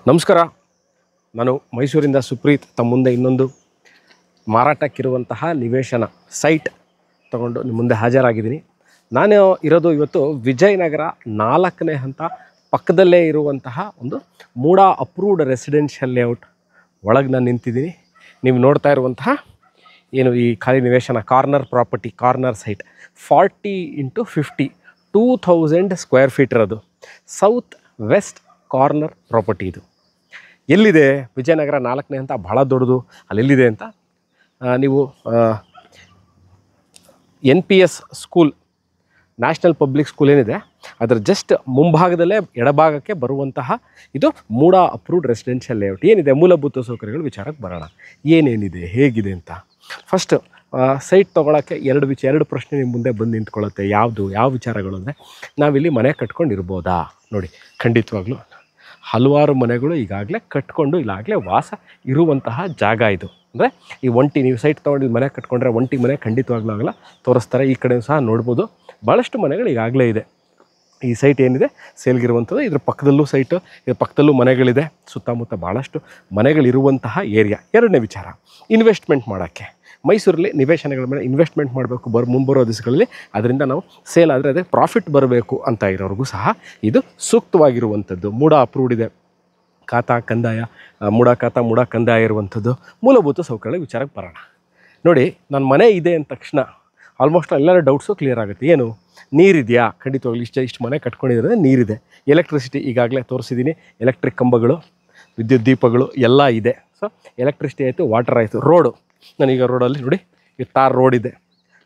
ನಮಸ್ಕಾರ. ನಾನು ಮೈಸೂರಿಂದ ಸುಪ್ರೀತ್ ತಮ್ಮ ಮುಂದೆ ಇನ್ನೊಂದು ಮಾರಾಟಕ್ಕಿರುವಂತಹ ನಿವೇಶನ ಸೈಟ್ ತಗೊಂಡು ನಿಮ್ಮ ಮುಂದೆ ಹಾಜರಾಗಿದ್ದೀನಿ. ನಾನು ಇರೋದು ಇವತ್ತು ವಿಜಯನಗರ 4ನೇ ಹಂತ ಪಕ್ಕದಲ್ಲೇ ಇರುವಂತಹ ಒಂದು ಮೂಡಾ ಅಪ್ರೂವ್ಡ್ ರೆಸಿಡೆನ್ಷಿಯಲ್ ಲೇಔಟ್ ಒಳಗೆ ನಾನು ನಿಂತಿದ್ದೀನಿ. ನೀವು ನೋಡ್ತಾ ಇರುವಂತಹ ಏನು ಈ ಖಾಲಿ ನಿವೇಶನ corner property, corner site 40x50 2000 square feet ಇರೋದು ಸೌತ್ ವೆಸ್ಟ್ ಕಾರ್ನರ್ ಪ್ರಾಪರ್ಟಿ. ಇದು ಎಲ್ಲಿದೆ? ವಿಜಯನಗರ 4ನೇ ಹಂತ, ಬಹಳ ದೊಡ್ಡದು. ಅಲ್ಲೆಲ್ಲಿದೆ ಅಂತ ನೀವು NPS school, national public school ಏನಿದೆ ಅದರ ಜಸ್ಟ್ ಮುಂಭಾಗದಲ್ಲೇ ಎಡಭಾಗಕ್ಕೆ ಬರುವಂತಹ ಇದು ಮೂಡಾ ಅಪ್ರೂವ್ಡ್ ರೆಸಿಡೆನ್ಷಿಯಲ್ ಲೇಔಟ್. ಏನಿದೆ ಮೂಲಭೂತ ಸೌಕರ್ಯಗಳು ವಿಚಾರಕ್ಕೆ ಬರೋಣ. ಏನೇನಿದೆ, ಹೇಗಿದೆ ಅಂತ. ಫಸ್ಟ್ ಸೈಟ್ ತೊಗೊಳಕ್ಕೆ ಎರಡು ಪ್ರಶ್ನೆ ನಿಮ್ಮ ಮುಂದೆ ಬಂದು ನಿಂತ್ಕೊಳ್ಳುತ್ತೆ. ಯಾವ ವಿಚಾರಗಳು ಅಂದರೆ, ನಾವಿಲ್ಲಿ ಮನೆ ಕಟ್ಕೊಂಡಿರ್ಬೋದಾ? ನೋಡಿ, ಖಂಡಿತವಾಗ್ಲೂ ಹಲವಾರು ಮನೆಗಳು ಈಗಾಗಲೇ ಕಟ್ಕೊಂಡು ಇಲ್ಲಾಗಲೇ ವಾಸ ಇರುವಂತಹ ಜಾಗ ಇದು. ಅಂದರೆ ಈ ಒಂಟಿ, ನೀವು ಸೈಟ್ ತೊಗೊಂಡು ಮನೆ ಕಟ್ಕೊಂಡ್ರೆ ಒಂಟಿ ಮನೆ ಖಂಡಿತವಾಗ್ಲೂ ಆಗಲ್ಲ, ತೋರಿಸ್ತಾರೆ. ಈ ಕಡೆ ಸಹ ನೋಡ್ಬೋದು, ಭಾಳಷ್ಟು ಮನೆಗಳು ಈಗಾಗಲೇ ಇದೆ. ಈ ಸೈಟ್ ಏನಿದೆ ಸೇಲ್ಗಿರುವಂಥದ್ದು. ಇದ್ರ ಪಕ್ಕದಲ್ಲೂ ಸೈಟು, ಇದ್ರ ಪಕ್ಕದಲ್ಲೂ ಮನೆಗಳಿದೆ. ಸುತ್ತಮುತ್ತ ಭಾಳಷ್ಟು ಮನೆಗಳಿರುವಂತಹ ಏರಿಯಾ. ಎರಡನೇ ವಿಚಾರ, ಇನ್ವೆಸ್ಟ್ಮೆಂಟ್ ಮಾಡೋಕ್ಕೆ ಮೈಸೂರಲ್ಲಿ ನಿವೇಶನಗಳ ಮೇಲೆ ಇನ್ವೆಸ್ಟ್ಮೆಂಟ್ ಮಾಡಬೇಕು ಮುಂಬರೋ ದಿವಸಗಳಲ್ಲಿ. ಅದರಿಂದ ನಾವು ಸೇಲ್ ಆದರೆ ಅದೇ ಪ್ರಾಫಿಟ್ ಬರಬೇಕು ಅಂತ ಇರೋರಿಗೂ ಸಹ ಇದು ಸೂಕ್ತವಾಗಿರುವಂಥದ್ದು. ಮೂಡಾ ಅಪ್ರೂವ್ಡ್ ಇದೆ. ಖಾತಾ ಕಂದಾಯ, ಮೂಡಾ ಖಾತಾ, ಮೂಡಾ ಕಂದಾಯ ಇರುವಂಥದ್ದು. ಮೂಲಭೂತ ಸೌಕರ್ಯಗಳ ವಿಚಾರಕ್ಕೆ ಬರೋಣ. ನೋಡಿ, ನನ್ನ ಮನೆ ಇದೆ ಅಂದ ತಕ್ಷಣ ಆಲ್ಮೋಸ್ಟ್ ಎಲ್ಲರ ಡೌಟ್ಸು ಕ್ಲಿಯರ್ ಆಗುತ್ತೆ. ಏನು, ನೀರಿದೆಯಾ? ಖಂಡಿತವಾಗ್ಲಿ ಇಷ್ಟು ಮನೆ ಕಟ್ಕೊಂಡಿದ್ರೆ ನೀರಿದೆ. ಎಲೆಕ್ಟ್ರಿಸಿಟಿ ಈಗಾಗಲೇ ತೋರಿಸಿದ್ದೀನಿ. ಎಲೆಕ್ಟ್ರಿಕ್ ಕಂಬಗಳು, ವಿದ್ಯುತ್ ದೀಪಗಳು ಎಲ್ಲ ಇದೆ. ಸೊ ಎಲೆಕ್ಟ್ರಿಸಿಟಿ ಆಯಿತು, ವಾಟರ್ ಆಯಿತು. ರೋಡು, ನಾನೀಗ ರೋಡಲ್ಲಿ ನೋಡಿ, ಈ ಟಾರ್ ರೋಡ್ ಇದೆ.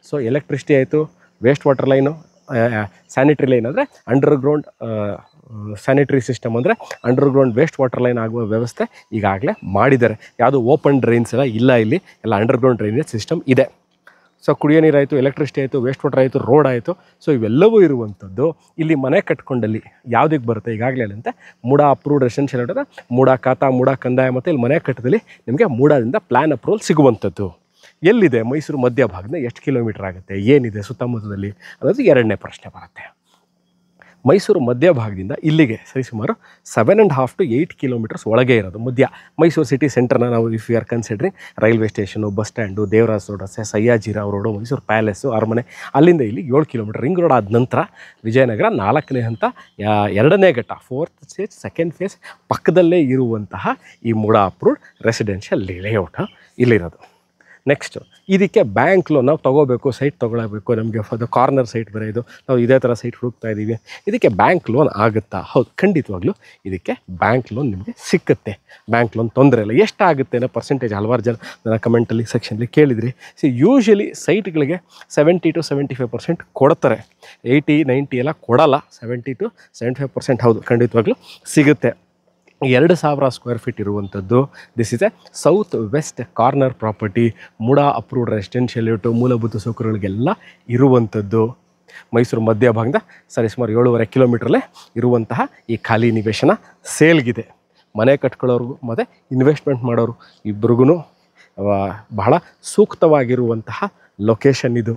ಸೊ ಎಲೆಕ್ಟ್ರಿಸಿಟಿ ಆಯಿತು, waste water line, sanitary line ಅಂದರೆ ಅಂಡರ್ಗ್ರೌಂಡ್ ಸ್ಯಾನಿಟ್ರಿ ಸಿಸ್ಟಮ್, ಅಂದರೆ ಅಂಡರ್ಗ್ರೌಂಡ್ ವೇಸ್ಟ್ ವಾಟರ್ ಲೈನ್ ಆಗುವ ವ್ಯವಸ್ಥೆ ಈಗಾಗಲೇ ಮಾಡಿದ್ದಾರೆ. ಯಾವುದು ಓಪನ್ ಡ್ರೈನ್ಸ್ ಎಲ್ಲ ಇಲ್ಲ, ಇಲ್ಲಿ ಎಲ್ಲ ಅಂಡರ್ಗ್ರೌಂಡ್ ಡ್ರೈನೇಜ್ ಸಿಸ್ಟಮ್ ಇದೆ. ಸೊ ಕುಡಿಯೋ ನೀರಾಯಿತು, ಎಲೆಕ್ಟ್ರಿಸಿಟಿ ಆಯಿತು, ವೇಸ್ಟ್ ವಾಟರ್ ಆಯಿತು, ರೋಡ್ ಆಯಿತು. ಸೊ ಇವೆಲ್ಲವೂ ಇರುವಂಥದ್ದು ಇಲ್ಲಿ ಮನೆ ಕಟ್ಕೊಂಡಲ್ಲಿ ಯಾವುದಕ್ಕೆ ಬರುತ್ತೆ? ಈಗಾಗಲೇ ಅಂತ MUDA approved residential layout, MUDA ಖಾತಾ, ಮೂಡಾ ಕಂದಾಯ ಮತ್ತು ಇಲ್ಲಿ ಮನೆ ಕಟ್ಟದಲ್ಲಿ ನಿಮಗೆ ಮೂಡಾದಿಂದ ಪ್ಲ್ಯಾನ್ ಅಪ್ರೂವಲ್ ಸಿಗುವಂಥದ್ದು. ಎಲ್ಲಿದೆ? ಮೈಸೂರು ಮಧ್ಯಭಾಗದಿಂದ ಎಷ್ಟು ಕಿಲೋಮೀಟರ್ ಆಗುತ್ತೆ, ಏನಿದೆ ಸುತ್ತಮುತ್ತದಲ್ಲಿ ಅನ್ನೋದು ಎರಡನೇ ಪ್ರಶ್ನೆ ಬರುತ್ತೆ. ಮೈಸೂರು ಮಧ್ಯಭಾಗದಿಂದ ಇಲ್ಲಿಗೆ ಸರಿಸುಮಾರು 7.5 to 8 ಕಿಲೋಮೀಟರ್ಸ್ ಒಳಗೆ ಇರೋದು ಮಧ್ಯ. ಮೈಸೂರು ಸಿಟಿ ಸೆಂಟರ್ನ ನಾವು if you are considering railway station, bus stand, Devaraja road, Sayyajirao road, Mysuru palace, ಅರಮನೆ, ಅಲ್ಲಿಂದ ಇಲ್ಲಿ 7 ಕಿಲೋಮೀಟರ್. ರಿಂಗ್ ರೋಡ್ ಆದ ನಂತರ ವಿಜಯನಗರ 4ನೇ ಹಂತ 2ನೇ ಘಟ್ಟ, 4th ಸ್ಟೇಜ್ 2nd ಫೇಸ್ ಪಕ್ಕದಲ್ಲೇ ಇರುವಂತಹ ಈ ಮೂಡಾ ಅಪ್ರೂವ್ಡ್ ರೆಸಿಡೆನ್ಷಿಯಲ್ ಲೇಔಟ್ ಇಲ್ಲಿರೋದು. ನೆಕ್ಸ್ಟು, ಇದಕ್ಕೆ ಬ್ಯಾಂಕ್ ಲೋನ್ ನಾವು ತೊಗೋಬೇಕು, ಸೈಟ್ ತೊಗೊಳಬೇಕು, ನಮಗೆ ಅದು ಕಾರ್ನರ್ ಸೈಟ್ ಬೇರೆ ಇದು, ನಾವು ಇದೇ ಥರ ಸೈಟ್ ಹುಡುಕ್ತಾ ಇದ್ದೀವಿ, ಇದಕ್ಕೆ ಬ್ಯಾಂಕ್ ಲೋನ್ ಆಗುತ್ತಾ? ಹೌದು, ಖಂಡಿತವಾಗ್ಲೂ ಇದಕ್ಕೆ ಬ್ಯಾಂಕ್ ಲೋನ್ ನಿಮಗೆ ಸಿಕ್ಕುತ್ತೆ. ಬ್ಯಾಂಕ್ ಲೋನ್ ತೊಂದರೆ ಇಲ್ಲ. ಎಷ್ಟಾಗುತ್ತೆ ಅನ್ನೋ ಪರ್ಸೆಂಟೇಜ್ ಹಲವಾರು ಜನ ನನ್ನ ಕಮೆಂಟಲ್ಲಿ ಸೆಕ್ಷನಲ್ಲಿ ಕೇಳಿದ್ರಿ. ಯೂಶ್ವಲಿ ಸೈಟ್ಗಳಿಗೆ 70 to 75% ಕೊಡ್ತಾರೆ. 80-90 ಎಲ್ಲ ಕೊಡಲ್ಲ. 70 to 75% ಹೌದು, ಖಂಡಿತವಾಗ್ಲೂ ಸಿಗುತ್ತೆ. 2000 ಸ್ಕ್ವೇರ್ ಫೀಟ್ ಇರುವಂಥದ್ದು. This is a south west corner property, MUDA approved residential layout, ಮೂಲಭೂತ ಸೌಕರ್ಯಗಳಿಗೆಲ್ಲ ಇರುವಂಥದ್ದು. ಮೈಸೂರು ಮಧ್ಯಭಾಗದ ಸರಿಸುಮಾರು 7.5 ಕಿಲೋಮೀಟ್ರಲ್ಲೇ ಇರುವಂತಹ ಈ ಖಾಲಿ ನಿವೇಶನ ಸೇಲ್ಗಿದೆ. ಮನೆ ಕಟ್ಕೊಳ್ಳೋರ್ಗೂ ಮತ್ತು ಇನ್ವೆಸ್ಟ್ಮೆಂಟ್ ಮಾಡೋರು ಇಬ್ರಿಗೂ ಬಹಳ ಸೂಕ್ತವಾಗಿರುವಂತಹ ಲೊಕೇಶನ್ ಇದು.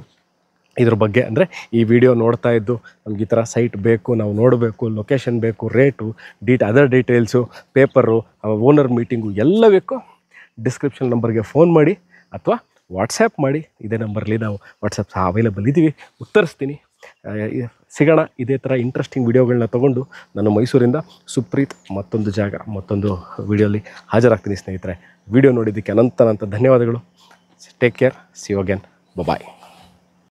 ಇದ್ರ ಬಗ್ಗೆ ಅಂದರೆ ಈ ವಿಡಿಯೋ ನೋಡ್ತಾ ಇದ್ದು ನಮ್ಗೆ ಈ ಥರ ಸೈಟ್ ಬೇಕು, ನಾವು ನೋಡಬೇಕು, ಲೊಕೇಶನ್ ಬೇಕು, rate, other details, paper, owner meeting ಎಲ್ಲ ಬೇಕು, ಡಿಸ್ಕ್ರಿಪ್ಷನ್ ನಂಬರ್ಗೆ ಫೋನ್ ಮಾಡಿ ಅಥವಾ ವಾಟ್ಸ್ಯಾಪ್ ಮಾಡಿ. ಇದೇ ನಂಬರ್ಲಿ ನಾವು ವಾಟ್ಸಪ್ ಸಹ ಅವೈಲೇಬಲ್ ಇದ್ದೀವಿ, ಉತ್ತರಿಸ್ತೀನಿ. ಸಿಗೋಣ ಇದೇ ಥರ ಇಂಟ್ರೆಸ್ಟಿಂಗ್ ವಿಡಿಯೋಗಳನ್ನ ತೊಗೊಂಡು. ನಾನು ಮೈಸೂರಿಂದ ಸುಪ್ರೀತ್ ಮತ್ತೊಂದು ವಿಡಿಯೋಲಿ ಹಾಜರಾಗ್ತೀನಿ ಸ್ನೇಹಿತರೆ. ವಿಡಿಯೋ ನೋಡಿದ್ದಕ್ಕೆ ಅನಂತ ಧನ್ಯವಾದಗಳು. Take care, see you again, bye.